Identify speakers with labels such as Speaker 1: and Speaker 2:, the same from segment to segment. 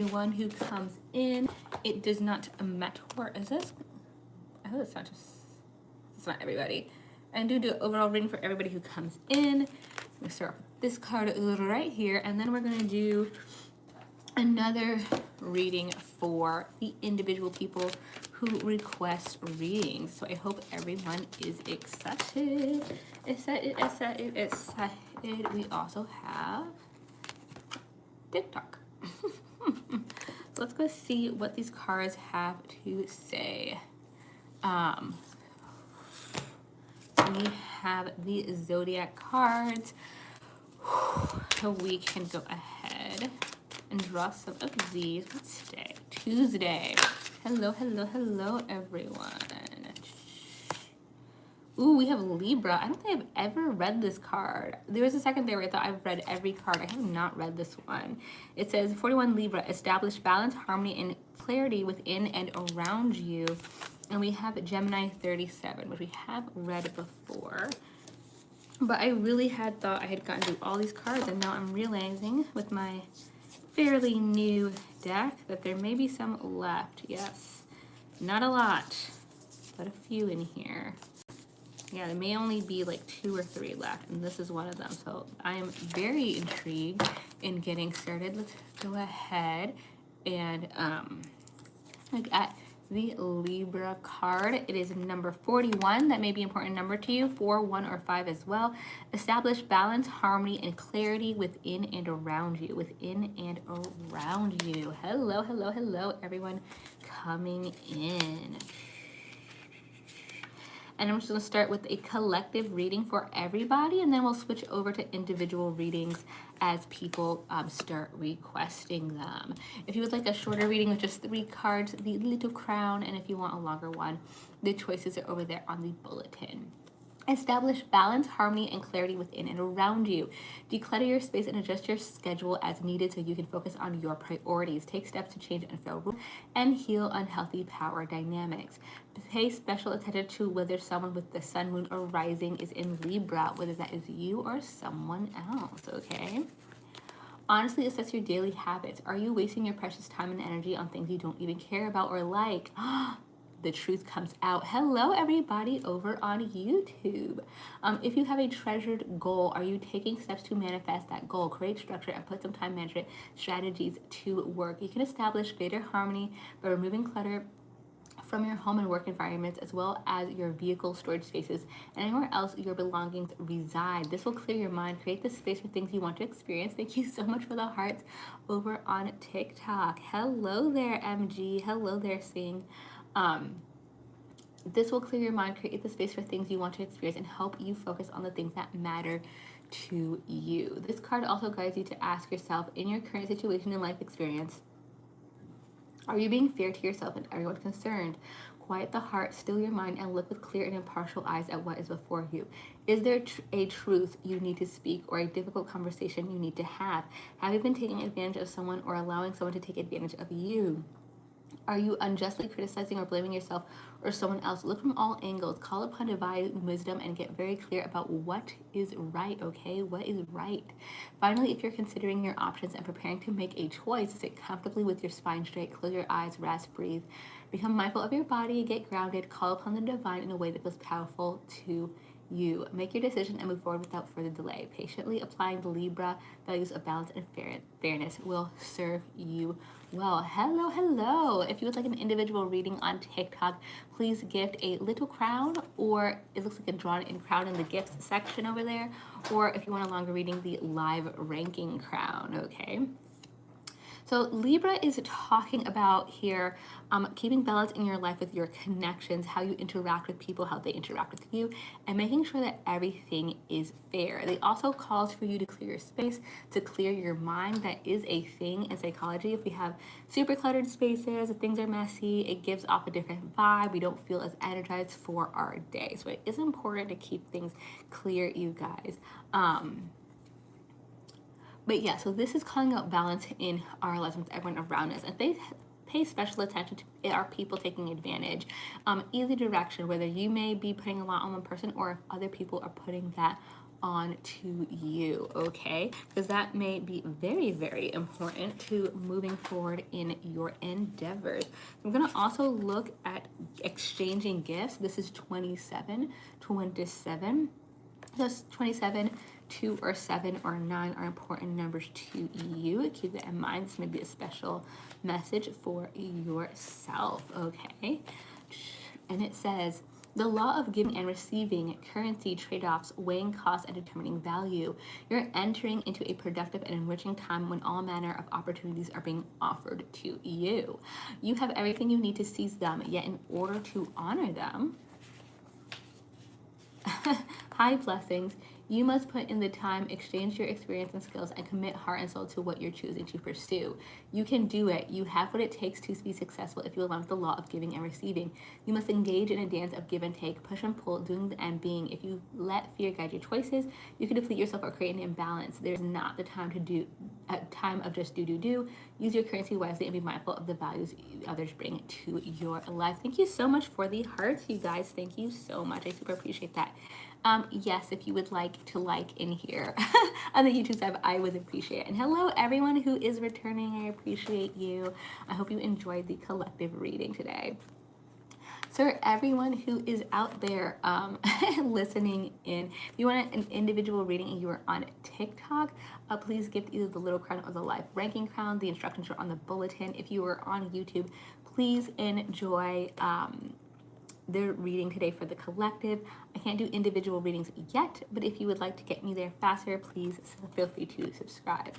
Speaker 1: everyone who comes in. It does not matter. Where is this? I hope it's not everybody. And do the overall reading for everybody who comes in. I'm gonna start with this card right here, and then we're gonna do another reading for the individual people who request readings. So I hope everyone is excited. Excited. We also have TikTok. So let's go see what these cards have to say. We have the Zodiac cards. So we can go ahead and draw some of these. What's today? Tuesday. Hello, everyone. Ooh, we have Libra. I don't think I've ever read this card. There was a second there where I thought I've read every card. I have not read this one. It says 41 Libra, establish balance, harmony, and clarity within and around you. And we have Gemini 37, which we have read before. But I really had thought I had gotten through all these cards, and now I'm realizing with my fairly new deck that there may be some left. Yes, not a lot, but a few in here. Yeah, there may only be like 2 or 3 left, and this is one of them. So I am very intrigued in getting started. Let's go ahead and look at the Libra card. It is number 41. That may be an important number to you. 4, 1, or 5 as well. Establish balance, harmony, and clarity within and around you. Within and around you. Hello, everyone coming in. And I'm just going to start with a collective reading for everybody, and then we'll switch over to individual readings as people start requesting them. If you would like a shorter reading with just 3 cards, the Little Crown, and if you want a longer one, the choices are over there on the bulletin. Establish balance, harmony, and clarity within and around you. Declutter your space and adjust your schedule as needed so you can focus on your priorities. Take steps to change unfair rules and heal unhealthy power dynamics. Pay special attention to whether someone with the sun, moon, or rising is in Libra, whether that is you or someone else, okay? Honestly assess your daily habits. Are you wasting your precious time and energy on things you don't even care about or like? The truth comes out. Hello, everybody over on YouTube. If you have a treasured goal, are you taking steps to manifest that goal? Create structure and put some time management strategies to work. You can establish greater harmony by removing clutter from your home and work environments, as well as your vehicle storage spaces and anywhere else your belongings reside. This will clear your mind, create the space for things you want to experience. Thank you so much for the hearts over on TikTok. Hello there, MG. Hello there, Sing. This will clear your mind, create the space for things you want to experience, and help you focus on the things that matter to you. This card also guides you to ask yourself, in your current situation and life experience, are you being fair to yourself and everyone concerned? Quiet the heart, still your mind, and look with clear and impartial eyes at what is before you. Is there a truth you need to speak or a difficult conversation you need to have? Have you been taking advantage of someone or allowing someone to take advantage of you? Are you unjustly criticizing or blaming yourself or someone else? Look from all angles. Call upon divine wisdom and get very clear about what is right, okay? What is right? Finally, if you're considering your options and preparing to make a choice, sit comfortably with your spine straight, close your eyes, rest, breathe. Become mindful of your body, get grounded, call upon the divine in a way that feels powerful to you. Make your decision and move forward without further delay. Patiently applying the Libra values of balance and fairness will serve you well. Hello. If you would like an individual reading on TikTok, please gift a little crown, or it looks like a drawn in crown in the gifts section over there, or if you want a longer reading, the live ranking crown, okay? So Libra is talking about here keeping balance in your life with your connections, how you interact with people, how they interact with you, and making sure that everything is fair. They also calls for you to clear your space, to clear your mind. That is a thing in psychology. If we have super cluttered spaces, if things are messy, it gives off a different vibe. We don't feel as energized for our day. So it is important to keep things clear, you guys. But yeah, so this is calling out balance in our lives with everyone around us. And they pay special attention to are people taking advantage. Either direction, whether you may be putting a lot on one person or if other people are putting that on to you, okay? Because that may be very, very important to moving forward in your endeavors. I'm gonna also look at exchanging gifts. This is 27. Thus 27, 2 or 7 or 9 are important numbers to you. Keep that in mind. This may be a special message for yourself, okay? And it says, the law of giving and receiving, currency trade-offs, weighing costs, and determining value. You're entering into a productive and enriching time when all manner of opportunities are being offered to you. You have everything you need to seize them, yet in order to honor them, high blessings, you must put in the time, exchange your experience and skills, and commit heart and soul to what you're choosing to pursue. You can do it. You have what it takes to be successful if you align with the law of giving and receiving. You must engage in a dance of give and take, push and pull, doing and being. If you let fear guide your choices, you can deplete yourself or create an imbalance. There's not the time to do a time of just do. Use your currency wisely and be mindful of the values others bring to your life. Thank you so much for the hearts, you guys. Thank you so much. I super appreciate that. Yes, if you would like to like in here on the YouTube side, I would appreciate it. And hello, everyone who is returning. I appreciate you. I hope you enjoyed the collective reading today. So for everyone who is out there listening in, if you want an individual reading and you are on TikTok, please give either the little crown or the live ranking crown. The instructions are on the bulletin. If you are on YouTube, please enjoy the reading today for the collective. I can't do individual readings yet, but if you would like to get me there faster, please feel free to subscribe.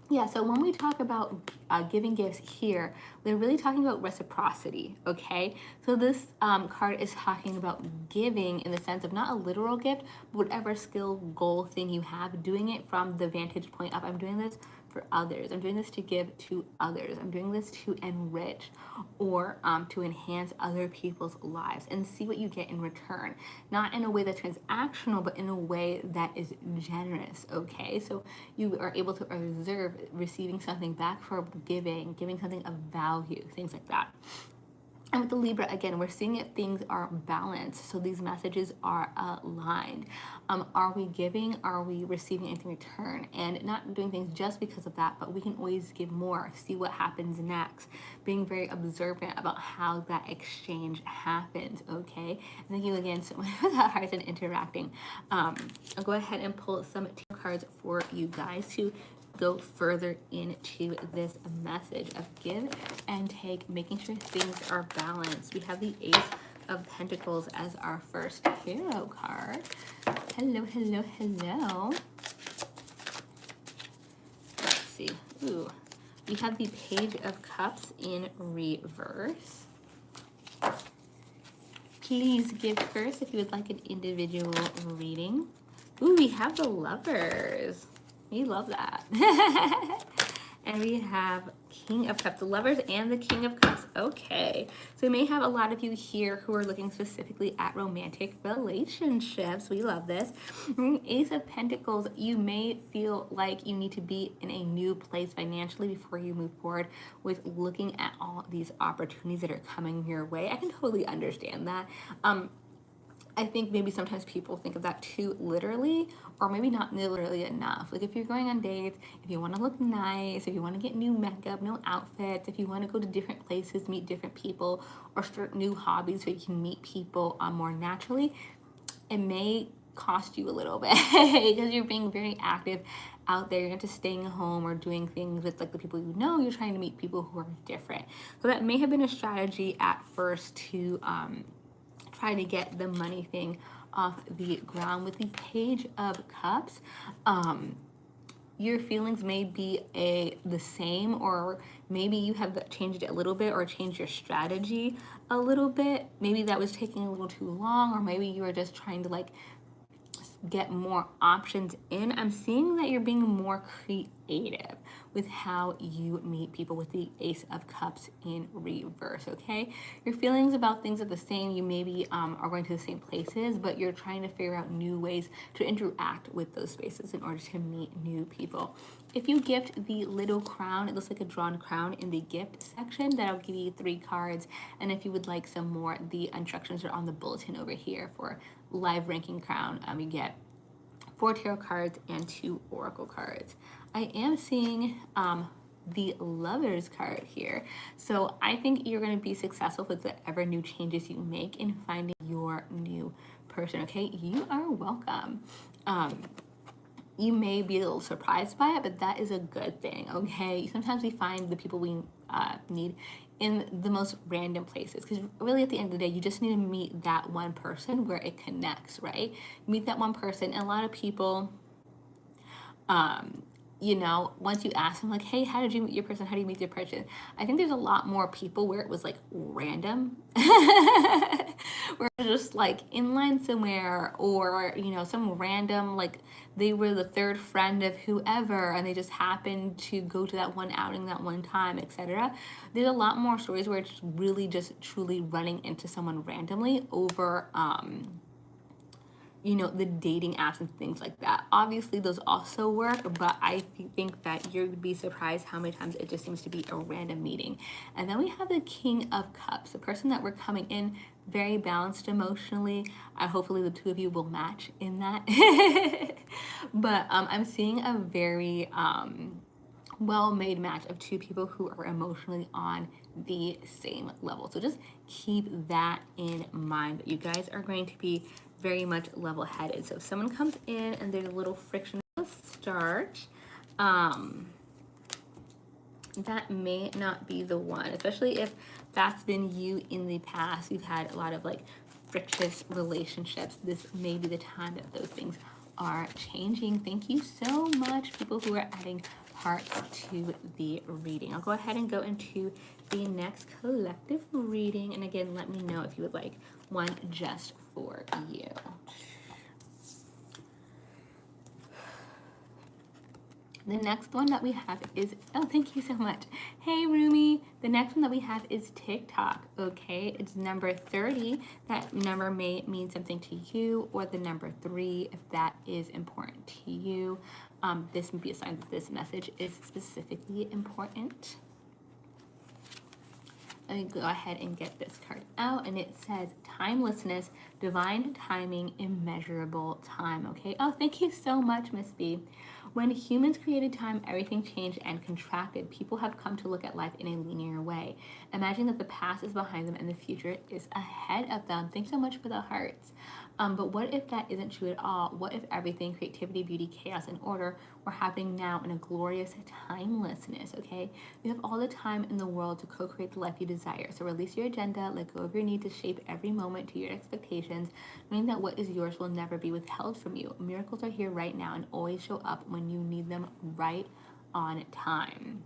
Speaker 1: Yeah, so when we talk about giving gifts here, we're really talking about reciprocity, okay? So this card is talking about giving in the sense of not a literal gift, but whatever skill, goal, thing you have, doing it from the vantage point of I'm doing this for others. I'm doing this to give to others. I'm doing this to enrich or to enhance other people's lives and see what you get in return. Not in a way that's transactional, but in a way that is generous, okay? So you are able to observe receiving something back for giving something of value, things like that. And with the Libra, again, we're seeing that things are balanced. So these messages are aligned. Are we giving? Are we receiving anything in return? And not doing things just because of that, but we can always give more, see what happens next. Being very observant about how that exchange happens, okay? And thank you again so much for that heart and interacting. I'll go ahead and pull some cards for you guys to go further into this message of give and take, making sure things are balanced. We have the Ace of Pentacles as our first hero card. Hello. Let's see. Ooh, we have the Page of Cups in reverse. Please give first if you would like an individual reading. Ooh, we have the Lovers. We love that. And we have King of Cups, the Lovers and the King of Cups. Okay. So we may have a lot of you here who are looking specifically at romantic relationships. We love this. Ace of Pentacles, you may feel like you need to be in a new place financially before you move forward with looking at all these opportunities that are coming your way. I can totally understand that. I think maybe sometimes people think of that too literally, or maybe not literally enough. Like if you're going on dates, if you want to look nice, if you want to get new makeup, new outfits, if you want to go to different places, meet different people, or start new hobbies so you can meet people more naturally, it may cost you a little bit because you're being very active out there. You're not just staying home or doing things with like the people you know. You're trying to meet people who are different. So that may have been a strategy at first to try to get the money thing off the ground. With the Page of Cups, your feelings may be the same, or maybe you have changed it a little bit or changed your strategy a little bit. Maybe that was taking a little too long, or maybe you were just trying to like get more options in. I'm seeing that you're being more creative with how you meet people with the Ace of Cups in reverse, okay? Your feelings about things are the same. You maybe are going to the same places, but you're trying to figure out new ways to interact with those spaces in order to meet new people. If you gift the little crown, it looks like a drawn crown in the gift section. That'll give you 3 cards. And if you would like some more, the instructions are on the bulletin over here for live ranking crown. You get 4 tarot cards, and 2 oracle cards. I am seeing the Lovers card here. So I think you're going to be successful with whatever new changes you make in finding your new person, okay? You are welcome. You may be a little surprised by it, but that is a good thing, okay? Sometimes we find the people we need in the most random places, because really at the end of the day, you just need to meet that one person where it connects, right? Meet that one person, and a lot of people, you know, once you ask them, like, hey, how did you meet your person? How do you meet your person? I think there's a lot more people where it was like random, where it was just like in line somewhere, or, you know, some random, like they were the third friend of whoever and they just happened to go to that one outing that one time, etc. There's a lot more stories where it's really just truly running into someone randomly over, you know, the dating apps and things like that. Obviously, those also work, but I think that you're gonna be surprised how many times it just seems to be a random meeting. And then we have the King of Cups, the person that we're coming in very balanced emotionally. Hopefully the two of you will match in that. But I'm seeing a very well-made match of two people who are emotionally on the same level. So just keep that in mind. You guys are going to be very much level-headed. So if someone comes in and there's a little friction at the start, that may not be the one, especially if that's been you in the past. You've had a lot of like frictious relationships. This may be the time that those things are changing. Thank you so much, people who are adding hearts to the reading. I'll go ahead and go into the next collective reading. And again, let me know if you would like one just for you. The next one that we have is, oh, thank you so much. Hey, Rumi. The next one that we have is TikTok, okay? It's number 30. That number may mean something to you, or the number 3 if that is important to you. This may be a sign that this message is specifically important. Let me go ahead and get this card out, and it says timelessness, divine timing, immeasurable time, okay? Oh, thank you so much, Miss B. When humans created time, everything changed and contracted. People have come to look at life in a linear way. Imagine that the past is behind them and the future is ahead of them. Thanks so much for the hearts. But what if that isn't true at all? What if everything, creativity, beauty, chaos, and order, were happening now in a glorious timelessness, okay? You have all the time in the world to co-create the life you desire. So release your agenda, let go of your need to shape every moment to your expectations, knowing that what is yours will never be withheld from you. Miracles are here right now and always show up when you need them, right on time.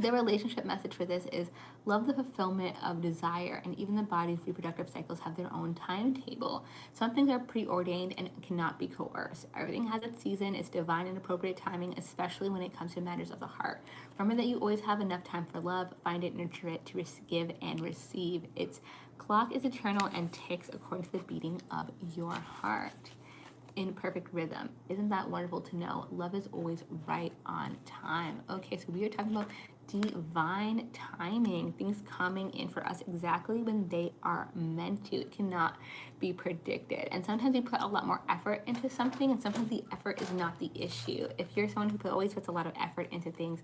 Speaker 1: The relationship message for this is love the fulfillment of desire, and even the body's reproductive cycles have their own timetable. Some things are preordained and cannot be coerced. Everything has its season, its divine and appropriate timing, especially when it comes to matters of the heart. Remember that you always have enough time for love. Find it, nurture it, to give and receive. Its clock is eternal and ticks according to the beating of your heart in perfect rhythm. Isn't that wonderful to know? Love is always right on time. Okay, so we are talking about divine timing, things coming in for us exactly when they are meant to. It cannot be predicted. And sometimes we put a lot more effort into something, and sometimes the effort is not the issue. If you're someone who always puts a lot of effort into things,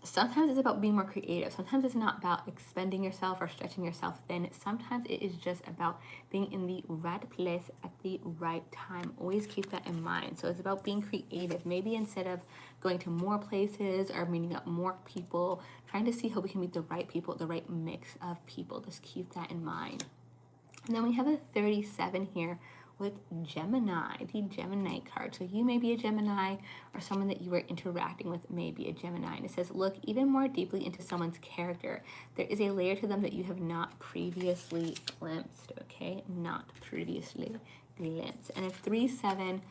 Speaker 1: sometimes it's about being more creative. Sometimes it's not about expending yourself or stretching yourself thin. Sometimes it is just about being in the right place at the right time. Always keep that in mind. So it's about being creative. Maybe instead of going to more places or meeting up more people, trying to see how we can meet the right people, the right mix of people. Just keep that in mind. And then we have a 37 here with Gemini, the Gemini card. So you may be a Gemini, or someone that you are interacting with may be a Gemini. And it says, look even more deeply into someone's character. There is a layer to them that you have not previously glimpsed, okay? Not previously glimpsed. And if 3, 7,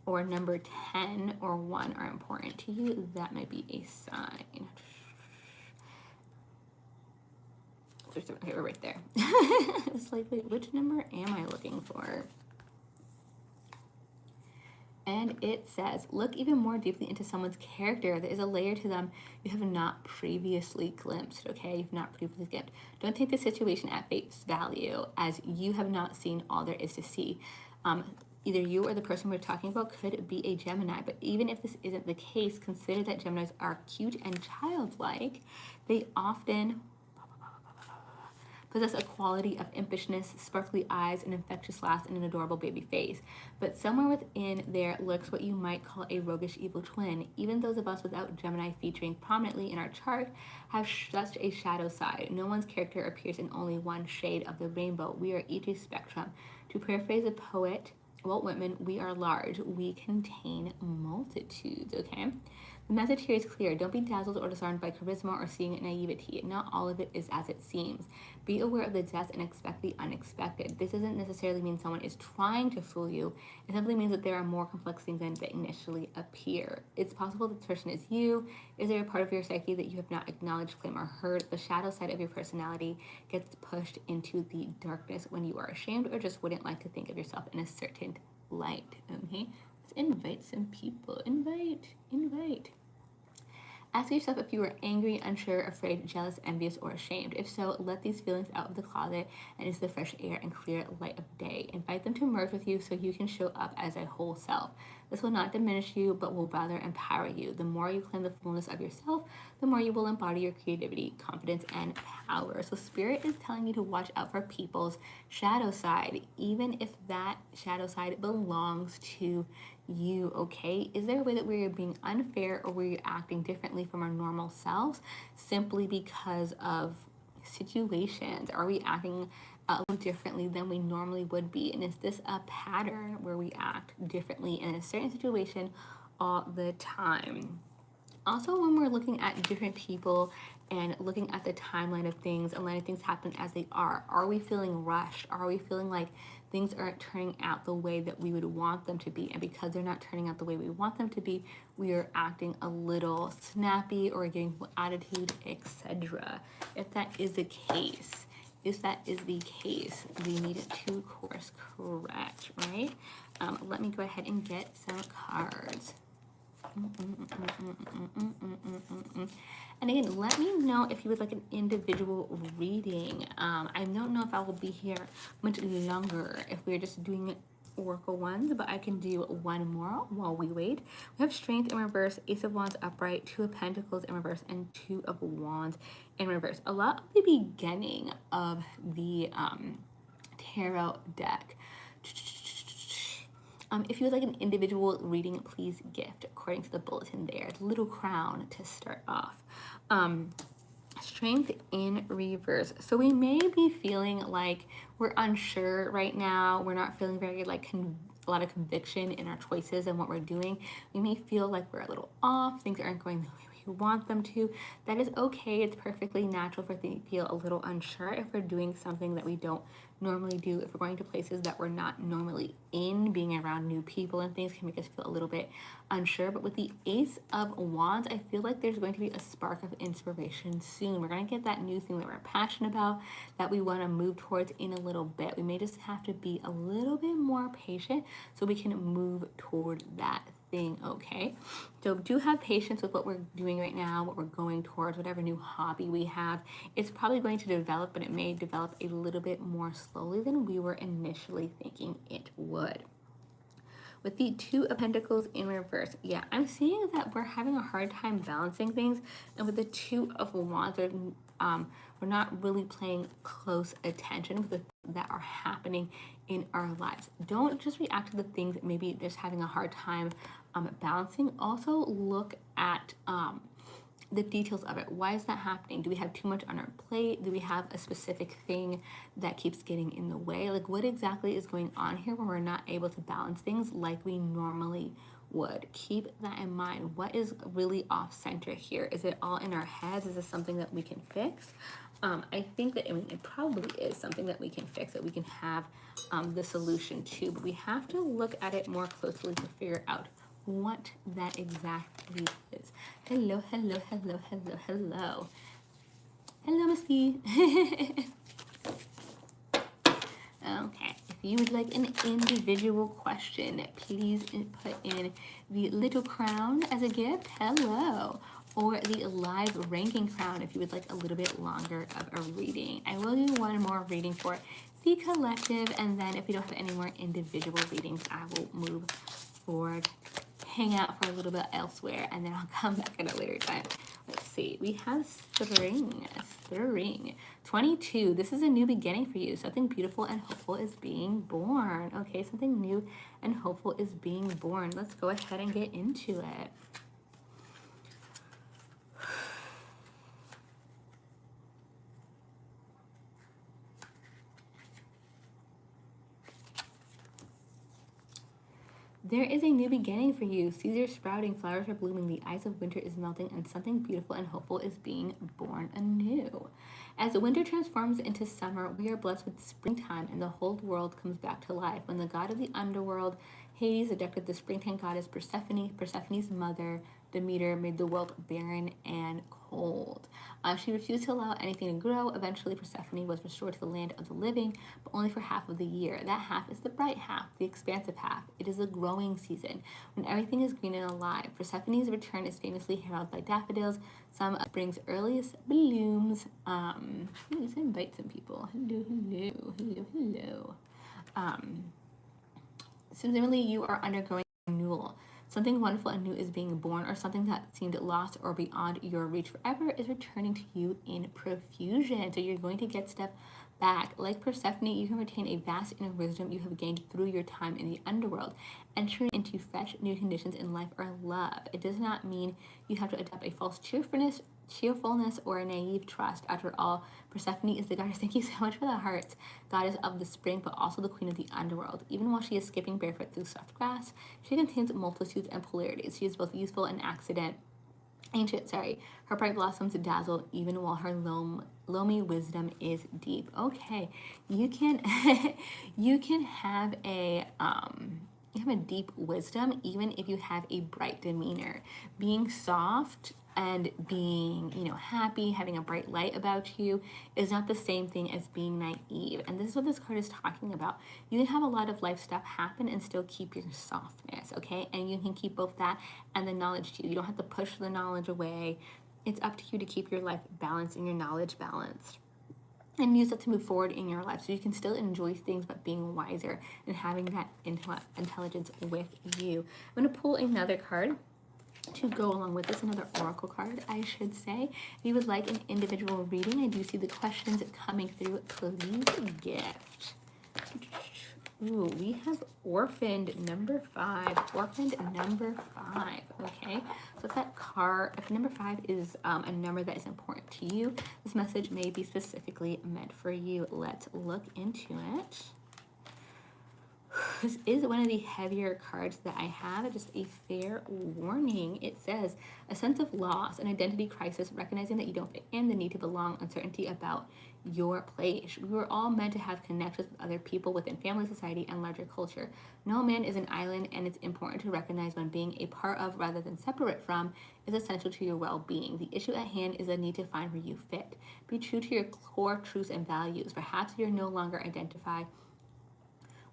Speaker 1: or number 10 or 1 are important to you, that might be a sign. Okay, we're right there. It's like, wait, which number am I looking for? And it says, look even more deeply into someone's character. There is a layer to them you have not previously glimpsed, okay? You've not previously glimpsed. Don't take the situation at face value, as you have not seen all there is to see. either you or the person we're talking about could be a Gemini. But even if this isn't the case, consider that Geminis are cute and childlike. They often possess a quality of impishness, sparkly eyes, an infectious laugh, and an adorable baby face. But somewhere within there lurks what you might call a roguish evil twin. Even those of us without Gemini featuring prominently in our chart have such a shadow side. No one's character appears in only one shade of the rainbow. We are each a spectrum. To paraphrase a poet, Walt Whitman, we are large. We contain multitudes, okay? The message here is clear. Don't be dazzled or disarmed by charisma or seeing naivety. Not all of it is as it seems. Be aware of the depths and expect the unexpected. This doesn't necessarily mean someone is trying to fool you. It simply means that there are more complex things than they initially appear. It's possible that this person is you. Is there a part of your psyche that you have not acknowledged, claimed, or heard? The shadow side of your personality gets pushed into the darkness when you are ashamed or just wouldn't like to think of yourself in a certain light. Okay? Let's invite some people. Invite. Ask yourself if you are angry, unsure, afraid, jealous, envious, or ashamed. If so, let these feelings out of the closet and into the fresh air and clear light of day. Invite them to merge with you so you can show up as a whole self. This will not diminish you, but will rather empower you. The more you claim the fullness of yourself, the more you will embody your creativity, confidence, and power. So Spirit is telling you to watch out for people's shadow side, even if that shadow side belongs to you, okay? Is there a way that we're being unfair or we're acting differently from our normal selves simply because of situations? Are we acting a little differently than we normally would be? And is this a pattern where we act differently in a certain situation all the time? Also, when we're looking at different people and looking at the timeline of things and letting things happen as they are we feeling rushed? Are we feeling like things aren't turning out the way that we would want them to be? And because they're not turning out the way we want them to be, we are acting a little snappy or getting attitude, etc. If that is the case, we need to course correct, right? Let me go ahead and get some cards. And again, let me know if you would like an individual reading. I don't know if I will be here much longer if we're just doing oracle ones, but I can do one more while we wait. We have Strength in reverse, Ace of Wands upright, Two of Pentacles in reverse, and Two of Wands in reverse. A lot of the beginning of the tarot deck. If you would like an individual reading, please gift according to the bulletin there. Little crown to start off. Strength in reverse. So we may be feeling like we're unsure right now. We're not feeling very like a lot of conviction in our choices and what we're doing. We may feel like we're a little off. Things aren't going the way we want them to. That is okay. It's perfectly natural for us to feel a little unsure if we're doing something that we don't normally do. If we're going to places that we're not normally in, being around new people and things can make us feel a little bit unsure. But with the Ace of Wands, I feel like there's going to be a spark of inspiration soon. We're going to get that new thing that we're passionate about, that we want to move towards in a little bit. We may just have to be a little bit more patient so we can move toward that thing, okay? So do have patience with what we're doing right now, what we're going towards, whatever new hobby we have. It's probably going to develop, but it may develop a little bit more slowly than we were initially thinking it would. With the Two of Pentacles in reverse, yeah, I'm seeing that we're having a hard time balancing things. And with the Two of Wands, we're not really paying close attention with the things that are happening in our lives. Don't just react to the things that maybe just having a hard time balancing. Also look at the details of it. Why is that happening? Do we have too much on our plate? Do we have a specific thing that keeps getting in the way? Like, what exactly is going on here where we're not able to balance things like we normally would? Keep that in mind. What is really off center here? Is it all in our heads? Is this something that we can fix? I think that, it probably is something that we can fix, that we can have the solution to, but we have to look at it more closely to figure out what that exactly is. Hello. Hello, Misty. Okay, if you would like an individual question, please put in the little crown as a gift. Hello. Or the live ranking crown if you would like a little bit longer of a reading. I will do one more reading for the collective, and then if we don't have any more individual readings, I will move forward, hang out for a little bit elsewhere, and then I'll come back at a later time. Let's see. We have spring. 22. This is a new beginning for you. Something beautiful and hopeful is being born. Okay, something new and hopeful is being born. Let's go ahead and get into it. There is a new beginning for you. Seeds are sprouting, flowers are blooming, the ice of winter is melting, and something beautiful and hopeful is being born anew. As the winter transforms into summer, we are blessed with springtime, and the whole world comes back to life. When the god of the underworld, Hades, abducted the springtime goddess Persephone, Persephone's mother, Demeter, made the world barren and cold. She refused to allow anything to grow. Eventually, Persephone was restored to the land of the living, but only for half of the year. That half is the bright half, the expansive half. It is a growing season, when everything is green and alive. Persephone's return is famously heralded by daffodils, some of spring's earliest blooms. Let's invite some people. Hello. Similarly, you are undergoing renewal. Something wonderful and new is being born, or something that seemed lost or beyond your reach forever is returning to you in profusion. So you're going to get stuff back. Like Persephone, you can retain a vast inner wisdom you have gained through your time in the underworld, entering into fresh new conditions in life or love. It does not mean you have to adopt a false cheerfulness or a naive trust. After all, Persephone is the goddess, thank you so much for the hearts, goddess of the spring, but also the queen of the underworld. Even while she is skipping barefoot through soft grass, she contains multitudes and polarities. She is both useful and ancient. Her bright blossoms dazzle even while her loamy wisdom is deep. Okay, you can you can have a deep wisdom even if you have a bright demeanor. Being soft and being, happy, having a bright light about you is not the same thing as being naive. And this is what this card is talking about. You can have a lot of life stuff happen and still keep your softness, okay? And you can keep both that and the knowledge too. You don't have to push the knowledge away. It's up to you to keep your life balanced and your knowledge balanced, and use that to move forward in your life, so you can still enjoy things but being wiser and having that intelligence with you. I'm going to pull another card to go along with this, another oracle card, I should say. If you would like an individual reading, I do see the questions coming through. Please gift. Ooh, we have orphaned number 5. Okay, so if that card, if number 5 is a number that is important to you, this message may be specifically meant for you. Let's look into it. This is one of the heavier cards that I have. Just a fair warning. It says a sense of loss, an identity crisis, recognizing that you don't fit in, the need to belong, uncertainty about your place. We were all meant to have connections with other people within family, society, and larger culture. No man is an island, and it's important to recognize when being a part of rather than separate from is essential to your well-being. The issue at hand is a need to find where you fit. Be true to your core truths and values. Perhaps you're no longer identified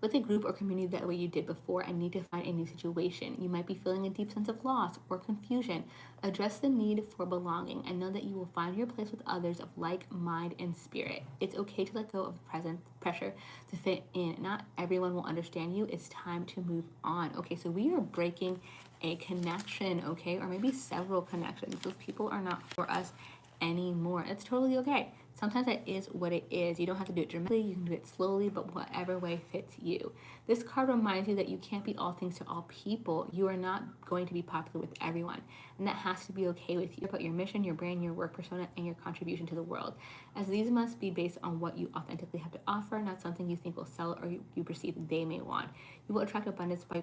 Speaker 1: with a group or community that way you did before and need to find a new situation. You might be feeling a deep sense of loss or confusion. Address the need for belonging and know that you will find your place with others of like mind and spirit. It's okay to let go of the present pressure to fit in. Not everyone will understand you. It's time to move on. Okay, so we are breaking a connection, okay, or maybe several connections. Those people are not for us anymore. It's totally okay. Sometimes that is what it is. You don't have to do it dramatically. You can do it slowly, but whatever way fits you. This card reminds you that you can't be all things to all people. You are not going to be popular with everyone, and that has to be okay with you. About your mission, your brand, your work persona, and your contribution to the world, as these must be based on what you authentically have to offer, not something you think will sell or you perceive they may want. You will attract abundance by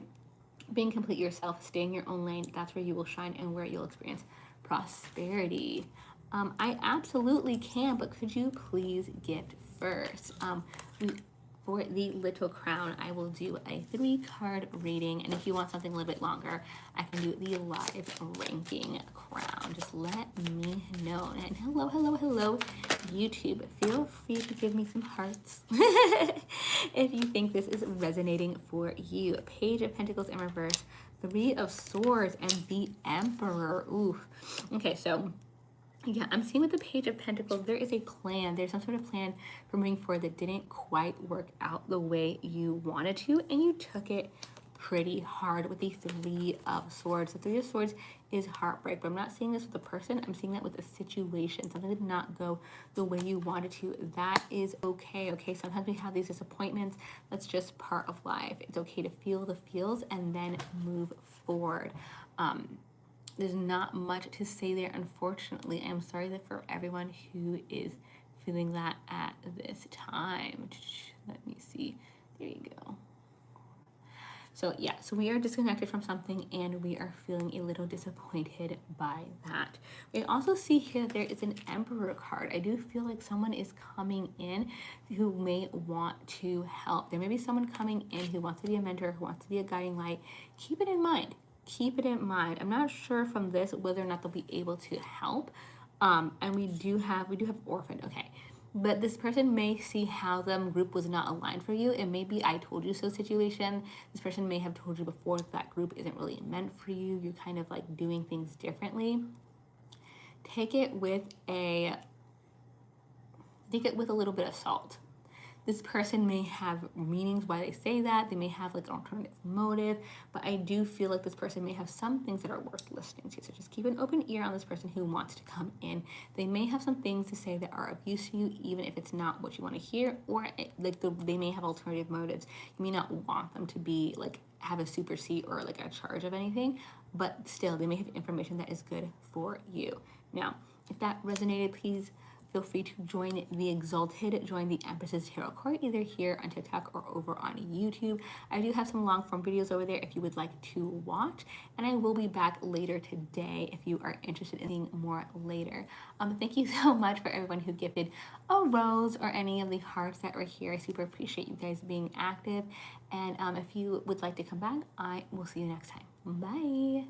Speaker 1: being complete yourself, stay in your own lane. That's where you will shine and where you'll experience prosperity. I absolutely can, but could you please gift first? For the Little Crown, I will do a 3-card reading, and if you want something a little bit longer, I can do the live ranking crown. Just let me know. And hello, YouTube. Feel free to give me some hearts if you think this is resonating for you. Page of Pentacles in reverse, 3 of Swords, and the Emperor. Ooh. Okay, so Yeah, I'm seeing with the Page of Pentacles, there is a plan. There's some sort of plan for moving forward that didn't quite work out the way you wanted to, and you took it pretty hard with the Three of Swords. The Three of Swords is heartbreak, but I'm not seeing this with a person. I'm seeing that with a situation. Something did not go the way you wanted to. That is okay, okay? Sometimes we have these disappointments. That's just part of life. It's okay to feel the feels and then move forward. There's not much to say there, unfortunately. I'm sorry that for everyone who is feeling that at this time. Let me see. There you go. So yeah, so we are disconnected from something and we are feeling a little disappointed by that. We also see here that there is an Emperor card. I do feel like someone is coming in who may want to help. There may be someone coming in who wants to be a mentor, who wants to be a guiding light. Keep it in mind. Keep it in mind. I'm not sure from this whether or not they'll be able to help. And we do have orphaned. Okay. But this person may see how the group was not aligned for you. It may be I told you so situation. This person may have told you before that group isn't really meant for you. You're kind of like doing things differently. Take it with a little bit of salt. This person may have meanings why they say that. They may have like an alternative motive, but I do feel like this person may have some things that are worth listening to. So just keep an open ear on this person who wants to come in. They may have some things to say that are of use to you, even if it's not what you want to hear, or like they may have alternative motives. You may not want them to be like have a super seat or like a charge of anything, but still they may have information that is good for you. Now, if that resonated, please feel free to join the Exalted, join the Empress's Tarot Card, either here on TikTok or over on YouTube. I do have some long form videos over there if you would like to watch, and I will be back later today if you are interested in seeing more later. Thank you so much for everyone who gifted a rose or any of the hearts that were here. I super appreciate you guys being active, and if you would like to come back, I will see you next time. Bye.